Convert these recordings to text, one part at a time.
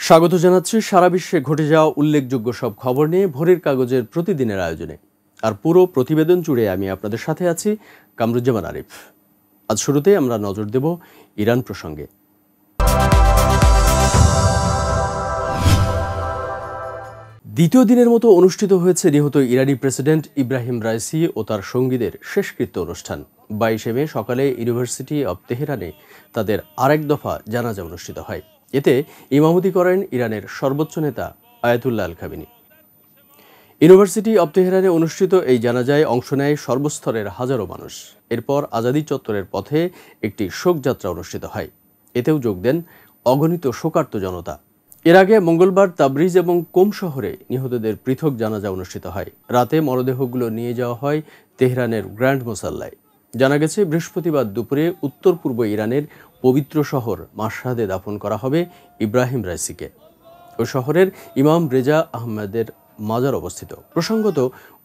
স্বাগত জানাচ্ছি সারা বিশ্বে ঘটে যাওয়া উল্লেখযোগ্য সব খবর নিয়ে ভোরের কাগজের প্রতিদিনের আয়োজনে। আর পুরো প্রতিবেদন জুড়ে আমি আপনাদের সাথে আছি কামরুজ্জামান আরিফ। আজ শুরুতে আমরা নজর দেব ইরান প্রসঙ্গে। দ্বিতীয় দিনের মতো অনুষ্ঠিত হয়েছে নিহত ইরানি প্রেসিডেন্ট ইব্রাহিম রাইসি ও তার সঙ্গীদের শেষকৃত্য অনুষ্ঠান। 22 মে সকালে ইউনিভার্সিটি অব তেহরানে তাদের আরেক দফা জানাজা অনুষ্ঠিত হয়। এতে ইমামতি করেন ইরানের সর্বোচ্চ নেতা Ayatollah Al Khamenei. University of তেহরানে অনুষ্ঠিত এই জানাজায় অংশ নেয় সর্বস্তরের হাজারো মানুষ। এরপর আজাদি চত্বরের পথে একটি শোকযাত্রা অনুষ্ঠিত হয়। এতেও যোগ দেন অগণিত শোকার্ত জনতা। এর আগে মঙ্গলবার তাবরিজ এবং কোম শহরে নিহতদের পৃথক জানাজা অনুষ্ঠিত হয়। রাতে মরদেহগুলো নিয়ে যাওয়া হয় তেহরানের গ্র্যান্ড মোসাল্লায়। জানা গেছে বৃহস্পতিবার দুপুরে উত্তর পূর্ব ইরানের পবিত্র শহর মাশহাদে দাফন করা হবে ইব্রাহিম রাইসিকে। ওই শহরের ইমাম রেজা আহমেদের মাজার অবস্থিত। প্রসঙ্গত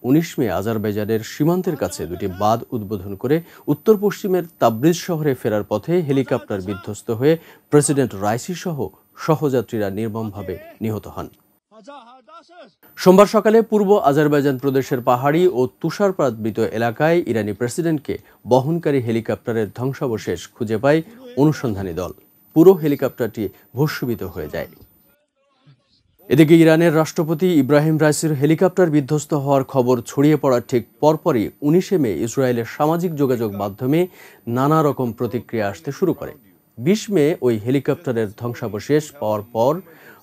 19 মে আজারবাইজানের সীমান্তের কাছে দুটি বাঁধ উদ্বোধন করে উত্তর পশ্চিমের তাবরিজ শহরে ফেরার পথে হেলিকপ্টার বিধ্বস্ত হয়ে প্রেসিডেন্ট রাইসি সহ সহযাত্রীরা নির্মমভাবে নিহত হন। সোমবার সকালে পূর্ব আজারবাইজান প্রদেশের পাহাড়ি ও তুষারপাতবৃত এলাকায় ইরানি প্রেসিডেন্টকে বহনকারী হেলিকপ্টারের ধ্বংসাবশেষ খুঁজে পায় অনুসন্ধানী দল। পুরো হেলিকপ্টারটি ভস্মীভূত হয়ে যায়। এদিকে ইরানের রাষ্ট্রপতি ইব্রাহিম রাইসির হেলিকপ্টার বিধ্বস্ত হওয়ার খবর ছড়িয়ে পড়ার ঠিক পরপরই 19 মে ইসরায়েলের সামাজিক যোগাযোগ মাধ্যমে নানা রকম প্রতিক্রিয়া আসতে শুরু করে। 20 মে ওই হেলিকপ্টারের ধ্বংসাবশেষ পাওয়ার পর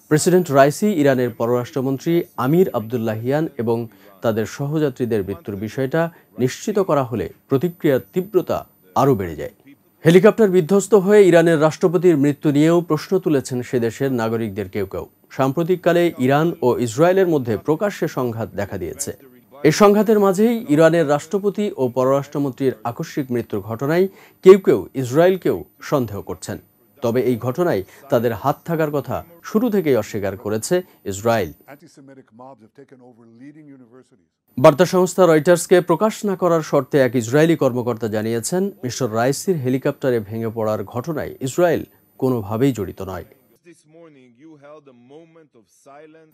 প্রেসিডেন্ট রাইসি, ইরানের পররাষ্ট্রমন্ত্রী আমির আবদুল্লাহিয়ান এবং তাদের সহযাত্রীদের মৃত্যুর বিষয়টা নিশ্চিত করা হলে প্রতিক্রিয়ার তীব্রতা আরও বেড়ে যায়। হেলিকপ্টার বিধ্বস্ত হয়ে ইরানের রাষ্ট্রপতির মৃত্যু নিয়েও প্রশ্ন তুলেছেন সে দেশের নাগরিকদের কেউ কেউ। সাম্প্রতিককালে ইরান ও ইসরায়েলের মধ্যে প্রকাশ্যে সংঘাত দেখা দিয়েছে। এই সংঘাতের মাঝেই ইরানের রাষ্ট্রপতি ও পররাষ্ট্রমন্ত্রীর আকস্মিক মৃত্যুর ঘটনায় কেউ কেউ ইসরায়েলকেও সন্দেহ করছেন। তবে এই ঘটনায় তাদের হাত থাকার কথা শুরু থেকেই অস্বীকার করেছে ইসরায়েল। বার্তা সংস্থা রয়টার্সকে প্রকাশ না করার শর্তে এক ইসরায়েলি কর্মকর্তা জানিয়েছেন, মিস্টার রাইসির হেলিকপ্টারে ভেঙে পড়ার ঘটনায় ইসরায়েল কোনোভাবেই জড়িত নয়।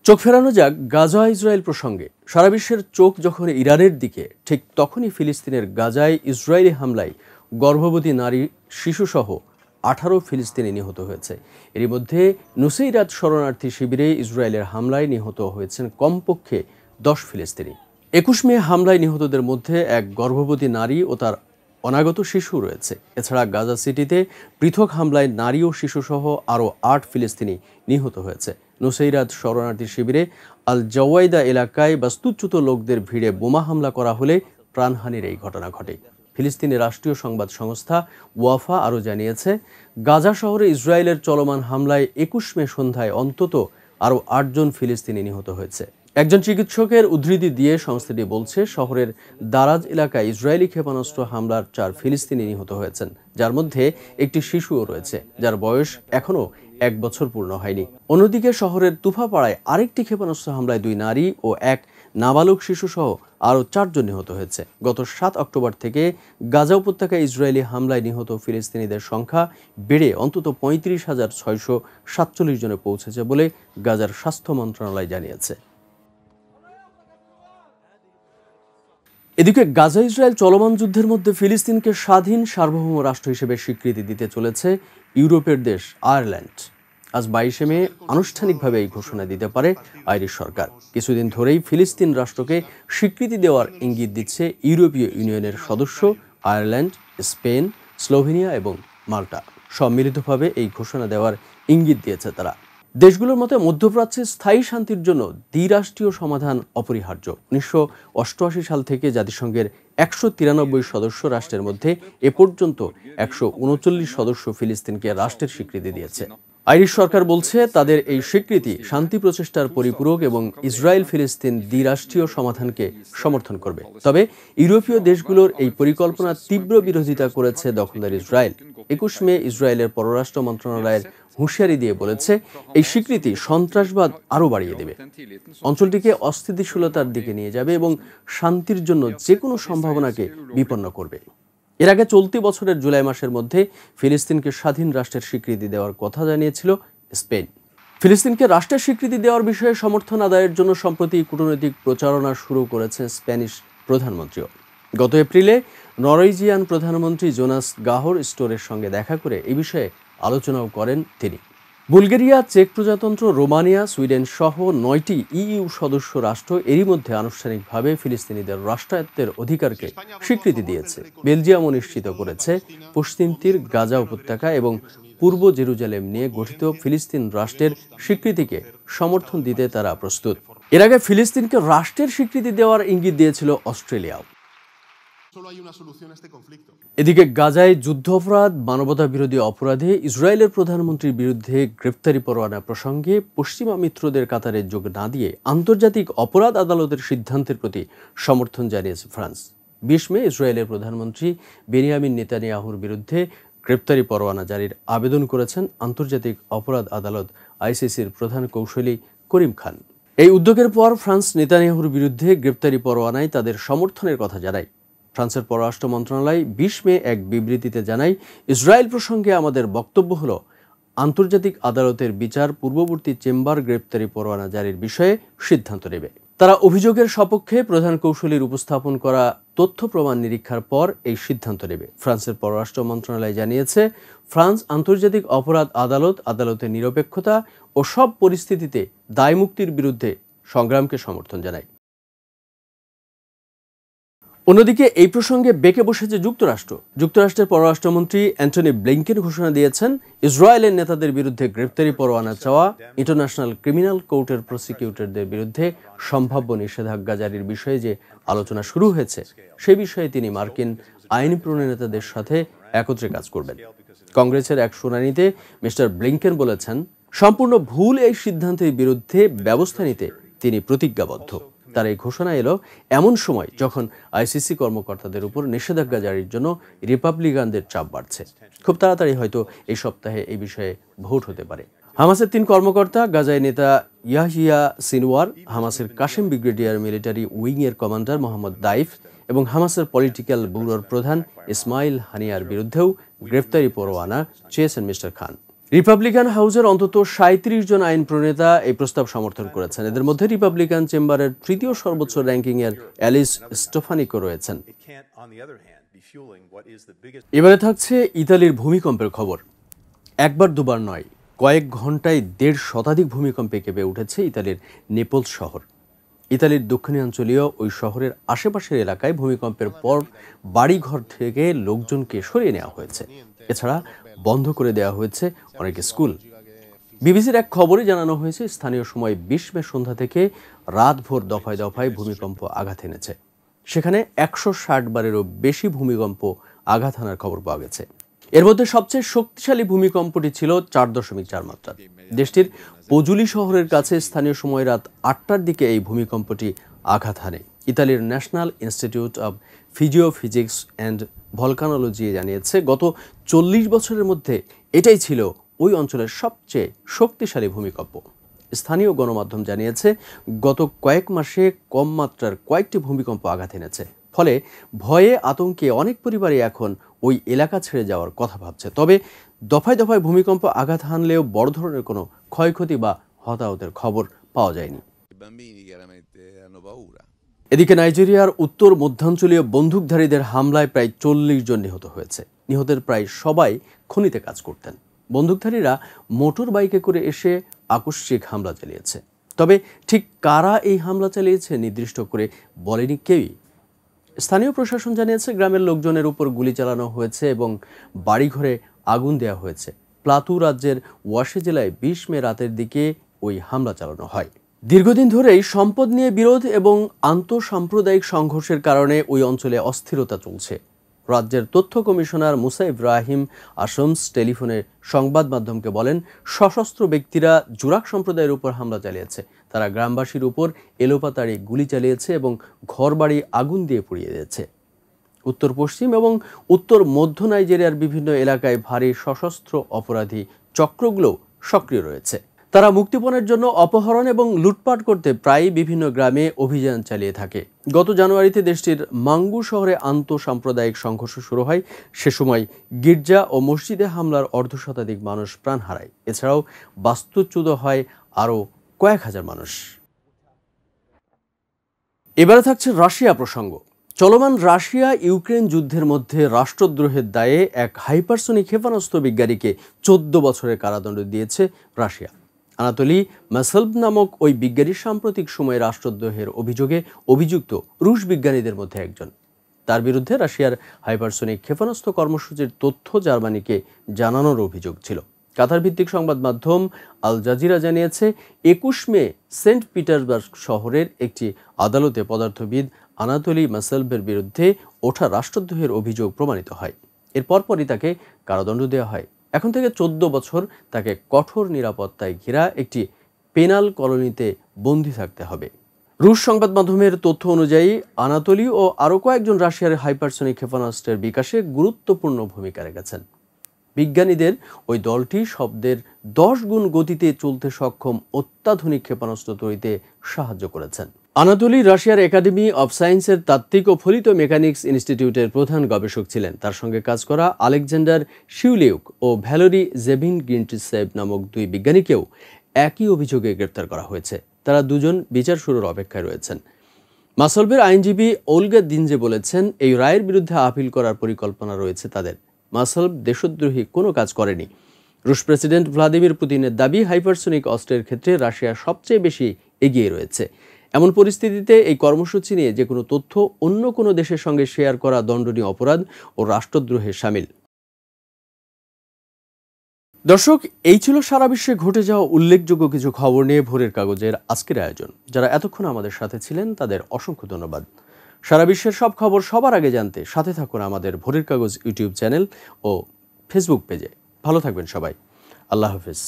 চোখ ফেরানো যাক গাজা ইসরায়েল প্রসঙ্গে। সারা বিশ্বের চোখ যখন ইরানের দিকে, ঠিক তখনই ফিলিস্তিনের গাজায় ইসরায়েলি হামলায় গর্ভবতী নারী, শিশুসহ 18 ফিলিস্তিনি নিহত হয়েছে। এরই মধ্যে নুসেইরাত শরণার্থী শিবিরে ইসরায়েলের হামলায় নিহত হয়েছেন কমপক্ষে 10 ফিলিস্তিনি। 21 মে হামলায় নিহতদের মধ্যে এক গর্ভবতী নারী ও তার অনাগত শিশু রয়েছে। এছাড়া গাজা সিটিতে পৃথক হামলায় নারী ও শিশুসহ আরও 8 ফিলিস্তিনি নিহত হয়েছে। নুসেইরাত শরণার্থী শিবিরে আল জাওয়াইদা এলাকায় বাস্তুচ্যুত লোকদের ভিড়ে বোমা হামলা করা হলে প্রাণহানির এই ঘটনা ঘটে। ফিলিস্তিনি রাষ্ট্রীয় সংবাদ সংস্থা ওয়াফা আরও জানিয়েছে, গাজা শহরে ইসরায়েলের চলমান হামলায় 21 মে সন্ধ্যায় অন্তত আরও 8 জন ফিলিস্তিনি নিহত হয়েছে। একজন চিকিৎসকের উদ্ধৃতি দিয়ে সংস্থাটি বলছে, শহরের দারাজ এলাকায় ইসরায়েলি ক্ষেপণাস্ত্র হামলার 4 ফিলিস্তিনি নিহত হয়েছেন, যার মধ্যে একটি শিশুও রয়েছে, যার বয়স এখনও 1 বছর পূর্ণ হয়নি। অন্যদিকে শহরের তুফাপাড়ায় আরেকটি ক্ষেপণাস্ত্র হামলায় 2 নারী ও এক নাবালক শিশুসহ আরও 4 জন নিহত হয়েছে। গত 7 অক্টোবর থেকে গাজা উপত্যকায় ইসরায়েলি হামলায় নিহত ফিলিস্তিনিদের সংখ্যা বেড়ে অন্তত 35,647 জনে পৌঁছেছে বলে গাজার স্বাস্থ্য মন্ত্রণালয় জানিয়েছে। এদিকে গাজা ইসরায়েল চলমান যুদ্ধের মধ্যে ফিলিস্তিনকে স্বাধীন সার্বভৌম রাষ্ট্র হিসেবে স্বীকৃতি দিতে চলেছে ইউরোপের দেশ আয়ারল্যান্ড। আজ 22 মে আনুষ্ঠানিকভাবে এই ঘোষণা দিতে পারে আইরিশ সরকার। কিছুদিন ধরেই ফিলিস্তিন রাষ্ট্রকে স্বীকৃতি দেওয়ার ইঙ্গিত দিচ্ছে ইউরোপীয় ইউনিয়নের সদস্য আয়ারল্যান্ড, স্পেন, স্লোভেনিয়া এবং মাল্টা। সম্মিলিতভাবে এই ঘোষণা দেওয়ার ইঙ্গিত দিয়েছে তারা। দেশগুলোর মতে মধ্যপ্রাচ্যে স্থায়ী শান্তির জন্য দ্বিরাষ্ট্রীয় সমাধান অপরিহার্য। 1988 সাল থেকে জাতিসংঘের 193 সদস্য রাষ্ট্রের মধ্যে এ পর্যন্ত 139 সদস্য ফিলিস্তিনকে রাষ্ট্রের স্বীকৃতি দিয়েছে। আইরিশ সরকার বলছে, তাদের এই স্বীকৃতি শান্তি প্রচেষ্টার পরিপূরক এবং ইসরায়েল ফিলিস্তিন দ্বিরাষ্ট্রীয় সমাধানকে সমর্থন করবে। তবে ইউরোপীয় দেশগুলোর এই পরিকল্পনার তীব্র বিরোধিতা করেছে দখলদার ইসরায়েল। 21 মে ইসরায়েলের পররাষ্ট্র মন্ত্রণালয়ের হুঁশিয়ারি দিয়ে বলেছে, এই স্বীকৃতি সন্ত্রাসবাদ আরও বাড়িয়ে দেবে, অঞ্চলটিকে অস্থিতিশীলতার দিকে নিয়ে যাবে এবং শান্তির জন্য যে কোনো সম্ভাবনাকে বিপন্ন করবে। এর আগে চলতি বছরের জুলাই মাসের মধ্যে ফিলিস্তিনকে স্বাধীন রাষ্ট্রের স্বীকৃতি দেওয়ার কথা জানিয়েছিল স্পেন। ফিলিস্তিনকে রাষ্ট্রের স্বীকৃতি দেওয়ার বিষয়ে সমর্থন আদায়ের জন্য সম্প্রতি কূটনৈতিক প্রচারণা শুরু করেছেন স্প্যানিশ প্রধানমন্ত্রীও। গত এপ্রিলে নরওয়েজিয়ান প্রধানমন্ত্রী জোনাস গাহর স্টোরের সঙ্গে দেখা করে এই বিষয়ে আলোচনাও করেন তিনি। বুলগেরিয়া, চেক প্রজাতন্ত্র, রোমানিয়া, সুইডেন সহ 9টি ইইউ সদস্য রাষ্ট্র এরই মধ্যে আনুষ্ঠানিকভাবে ফিলিস্তিনিদের রাষ্ট্রায়ত্তের অধিকারকে স্বীকৃতি দিয়েছে। বেলজিয়ামও নিশ্চিত করেছে পশ্চিম তীর, গাজা উপত্যকা এবং পূর্ব জেরুজালেম নিয়ে গঠিত ফিলিস্তিন রাষ্ট্রের স্বীকৃতিকে সমর্থন দিতে তারা প্রস্তুত। এর আগে ফিলিস্তিনকে রাষ্ট্রের স্বীকৃতি দেওয়ার ইঙ্গিত দিয়েছিল অস্ট্রেলিয়াও। এদিকে গাজায় যুদ্ধ অপরাধ, মানবতা বিরোধী অপরাধে ইসরায়েলের প্রধানমন্ত্রীর বিরুদ্ধে গ্রেফতারি পরোয়ানা প্রসঙ্গে পশ্চিমা মিত্রদের কাতারে যোগ না দিয়ে আন্তর্জাতিক অপরাধ আদালতের সিদ্ধান্তের প্রতি সমর্থন জানিয়েছে ফ্রান্স। 20 মে ইসরায়েলের প্রধানমন্ত্রী বেনিয়ামিন নেতানিয়াহুর বিরুদ্ধে গ্রেপ্তারি পরোয়ানা জারির আবেদন করেছেন আন্তর্জাতিক অপরাধ আদালত আইসিসির প্রধান কৌঁসুলি করিম খান। এই উদ্যোগের পর ফ্রান্স নেতানিয়াহুর বিরুদ্ধে গ্রেপ্তারি পরোয়ানায় তাদের সমর্থনের কথা জানায়। ফ্রান্সের পররাষ্ট্র মন্ত্রণালয় 20 মে এক বিবৃতিতে জানায়, ইসরায়েল প্রসঙ্গে আমাদের বক্তব্য হল আন্তর্জাতিক আদালতের বিচার পূর্ববর্তী চেম্বার গ্রেপ্তারি পরোয়ানা জারির বিষয়ে সিদ্ধান্ত নেবে। তারা অভিযোগের সপক্ষে প্রধান কৌঁসুলির উপস্থাপন করা তথ্য প্রমাণ নিরীক্ষার পর এই সিদ্ধান্ত নেবে। ফ্রান্সের পররাষ্ট্র মন্ত্রণালয় জানিয়েছে, ফ্রান্স আন্তর্জাতিক অপরাধ আদালতের নিরপেক্ষতা ও সব পরিস্থিতিতে দায়মুক্তির বিরুদ্ধে সংগ্রামকে সমর্থন জানায়। অন্যদিকে এই প্রসঙ্গে বেঁকে বসেছে যুক্তরাষ্ট্রের পররাষ্ট্রমন্ত্রী অ্যান্টনি ব্লিংকেন ঘোষণা দিয়েছেন, ইসরায়েলের নেতাদের বিরুদ্ধে গ্রেপ্তারি পরোয়ানা চাওয়া ইন্টারন্যাশনাল ক্রিমিনাল কোর্টের প্রসিকিউটরদের বিরুদ্ধে সম্ভাব্য নিষেধাজ্ঞা জারির বিষয়ে যে আলোচনা শুরু হয়েছে সে বিষয়ে তিনি মার্কিন আইন প্রণেতাদের সাথে একত্রে কাজ করবেন। কংগ্রেসের এক শুনানিতে মিস্টার ব্লিংকেন বলেছেন, সম্পূর্ণ ভুল এই সিদ্ধান্তের বিরুদ্ধে ব্যবস্থা নিতে তিনি প্রতিজ্ঞাবদ্ধ। তার এই ঘোষণা এলো এমন সময় যখন আইসিসি কর্মকর্তাদের উপর নিষেধাজ্ঞা জারির জন্য রিপাবলিকানদের চাপ বাড়ছে। খুব তাড়াতাড়ি হয়তো এই সপ্তাহে এই বিষয়ে ভোট হতে পারে। হামাসের 3 কর্মকর্তা, গাজায় নেতা ইয়াহিয়া সিনওয়ার, হামাসের কাশেম ব্রিগেডিয়ার মিলিটারি উইং এর কমান্ডার মোহাম্মদ দাইফ এবং হামাসের পলিটিক্যাল ব্যুরোর প্রধান ইসমাইল হানিয়ার বিরুদ্ধেও গ্রেফতারি পরোয়ানা চেয়েছেন মিস্টার খান। রিপাবলিকান হাউসের অন্তত 37 জন আইন প্রণেতা এই প্রস্তাব সমর্থন করেছেন। এদের মধ্যে রিপাবলিকান চেম্বারের 3য় সর্বোচ্চ র্যাঙ্কিং এর অ্যালিস স্টেফানিকো রয়েছেন। এবারে থাকছে ইতালির ভূমিকম্পের খবর। একবার দুবার নয়, কয়েক ঘন্টায় 1.5 শতাধিক ভূমিকম্পে কেঁপে উঠেছে ইতালির নেপলস শহর। ইতালির দক্ষিণাঞ্চলীয় ওই শহরের আশেপাশের এলাকায় ভূমিকম্পের পর বাড়িঘর থেকে লোকজনকে সরিয়ে নেওয়া হয়েছে। এছাড়া বন্ধ করে দেওয়া হয়েছে অনেক স্কুল। বিবিসির এক খবরে জানানো হয়েছে, স্থানীয় সময় 20 মে সন্ধ্যা থেকে রাতভর দফায় দফায় ভূমিকম্প আঘাত এনেছে। সেখানে 160 বারেরও বেশি ভূমিকম্প আঘাত হানার খবর পাওয়া গেছে। এর মধ্যে সবচেয়ে শক্তিশালী ভূমিকম্পটি ছিল 4.4 মাত্রার। দেশটির পজুলি শহরের কাছে স্থানীয় সময় রাত 8টার দিকে এই ভূমিকম্পটি আঘাত হানে। ইতালির National Institute of Geophysics and Volcanology জানিয়েছে, গত 40 বছরের মধ্যে এটাই ছিল ওই অঞ্চলের সবচেয়ে শক্তিশালী ভূমিকম্প। স্থানীয় গণমাধ্যম জানিয়েছে, গত কয়েক মাসে কম মাত্রার কয়েকটি ভূমিকম্প আঘাত এনেছে। ফলে ভয়ে আতঙ্কে অনেক পরিবারই এখন ওই এলাকা ছেড়ে যাওয়ার কথা ভাবছে। তবে দফায় দফায় ভূমিকম্প আঘাত হানলেও বড় ধরনের কোনো ক্ষয়ক্ষতি বা হতাহতের খবর পাওয়া যায়নি। এদিকে নাইজেরিয়ার উত্তর মধ্যাঞ্চলীয় বন্দুকধারীদের হামলায় প্রায় 40 জন নিহত হয়েছে। নিহতের প্রায় সবাই খনিতে কাজ করতেন। বন্দুকধারীরা মোটর বাইকে করে এসে আকস্মিক হামলা চালিয়েছে। তবে ঠিক কারা এই হামলা চালিয়েছে নির্দিষ্ট করে বলেনি কেউই। স্থানীয় প্রশাসন জানিয়েছে, গ্রামের লোকজনের উপর গুলি চালানো হয়েছে এবং বাড়িঘরে আগুন দেওয়া হয়েছে। প্লাতু রাজ্যের ওয়াশে জেলায় 20 মে রাতের দিকে ওই হামলা চালানো হয়। দীর্ঘদিন ধরেই সম্পদ নিয়ে বিরোধ এবং আন্তঃসাম্প্রদায়িক সংঘর্ষের কারণে ওই অঞ্চলে অস্থিরতা চলছে। রাজ্যের তথ্য কমিশনার মুসা ইব্রাহিম আশমস টেলিফোনে সংবাদ মাধ্যমকে বলেন, সশস্ত্র ব্যক্তিরা জুরাক সম্প্রদায়ের উপর হামলা চালিয়েছে। তারা গ্রামবাসীর উপর এলোপাতাড়ি গুলি চালিয়েছে এবং ঘরবাড়ি আগুন দিয়ে পুড়িয়ে দিয়েছে। উত্তর পশ্চিম এবং উত্তর মধ্য নাইজেরিয়ার বিভিন্ন এলাকায় ভারী সশস্ত্র অপরাধী চক্রগুলো সক্রিয় রয়েছে। তারা মুক্তিপণের জন্য অপহরণ এবং লুটপাট করতে প্রায়ই বিভিন্ন গ্রামে অভিযান চালিয়ে থাকে। গত জানুয়ারিতে দেশটির মাঙ্গু শহরে আন্তঃসাম্প্রদায়িক সংঘর্ষ শুরু হয়। সে সময় গির্জা ও মসজিদে হামলার অর্ধশতাধিক মানুষ প্রাণ হারায়। এছাড়াও বাস্তুচ্যুত হয় আরও কয়েক হাজার মানুষ। এবারে থাকছে রাশিয়া প্রসঙ্গ। চলমান রাশিয়া ইউক্রেন যুদ্ধের মধ্যে রাষ্ট্রদ্রোহের দায়ে এক হাইপারসনিক ক্ষেপণাস্ত্র বিজ্ঞানীকে 14 বছরের কারাদণ্ড দিয়েছে রাশিয়া। আনাতোলি মাসলভ নামক ওই বিজ্ঞানী সাম্প্রতিক সময়ে রাষ্ট্রদ্রোহের অভিযোগে অভিযুক্ত রুশ বিজ্ঞানীদের মধ্যে একজন। তার বিরুদ্ধে রাশিয়ার হাইপারসনিক ক্ষেপণাস্ত্র কর্মসূচির তথ্য জার্মানিকে জানানোর অভিযোগ ছিল। কাতার ভিত্তিক সংবাদ মাধ্যম আল জাজিরা জানিয়েছে, 21 মে সেন্ট পিটার্সবার্গ শহরের একটি আদালতে পদার্থবিদ আনাতোলি মাসলভের বিরুদ্ধে ওঠা রাষ্ট্রদ্রোহের অভিযোগ প্রমাণিত হয়। এর পরপরই তাকে কারাদণ্ড দেওয়া হয়। এখন থেকে 14 বছর তাকে কঠোর নিরাপত্তায় ঘেরা একটি পেনাল কলোনিতে বন্দী থাকতে হবে। রুশ সংবাদ মাধ্যমের তথ্য অনুযায়ী আনাতোলি ও আরও কয়েকজন রাশিয়ার হাইপারসনিক ক্ষেপণাস্ত্রের বিকাশে গুরুত্বপূর্ণ ভূমিকা রেখেছেন। বিজ্ঞানীদের ওই দলটি শব্দের 10 গুণ গতিতে চলতে সক্ষম অত্যাধুনিক ক্ষেপণাস্ত্র তৈরিতে সাহায্য করেছেন। আনাতোলি রাশিয়ার একাডেমি অব সায়েন্সের তাত্ত্বিক ও ফলিত মেকানিক্স ইনস্টিটিউটের প্রধান গবেষক ছিলেন। তার সঙ্গে কাজ করা আলেকজান্ডার শিউলিউক ও ভ্যালেরি জেভিনগিন্টিসেভ নামক 2 বিজ্ঞানীকেও একই অভিযোগে গ্রেপ্তার করা হয়েছে। তারা দুজন বিচার শুরুর অপেক্ষায় রয়েছেন। মাসলভের আইনজীবী ওলগা দিনজে বলেছেন, এই রায়ের বিরুদ্ধে আপিল করার পরিকল্পনা রয়েছে তাদের। মাসলভ দেশদ্রোহী কোনো কাজ করেনি। রুশ প্রেসিডেন্ট ভ্লাদিমির পুতিনের দাবি, হাইপারসনিক অস্ত্রের ক্ষেত্রে রাশিয়া সবচেয়ে বেশি এগিয়ে রয়েছে। এমন পরিস্থিতিতে এই কর্মসূচি নিয়ে যে কোনো তথ্য অন্য কোনো দেশের সঙ্গে শেয়ার করা দণ্ডনীয় অপরাধ ও রাষ্ট্রদ্রোহের শামিল। দর্শক, এই ছিল সারা বিশ্বে ঘটে যাওয়া উল্লেখযোগ্য কিছু খবর নিয়ে ভোরের কাগজের আজকের আয়োজন। যারা এতক্ষণ আমাদের সাথে ছিলেন তাদের অসংখ্য ধন্যবাদ। সারা বিশ্বের সব খবর সবার আগে জানতে সাথে থাকুন আমাদের ভোরের কাগজ ইউটিউব চ্যানেল ও ফেসবুক পেজে। ভালো থাকবেন সবাই। আল্লাহ হাফেজ।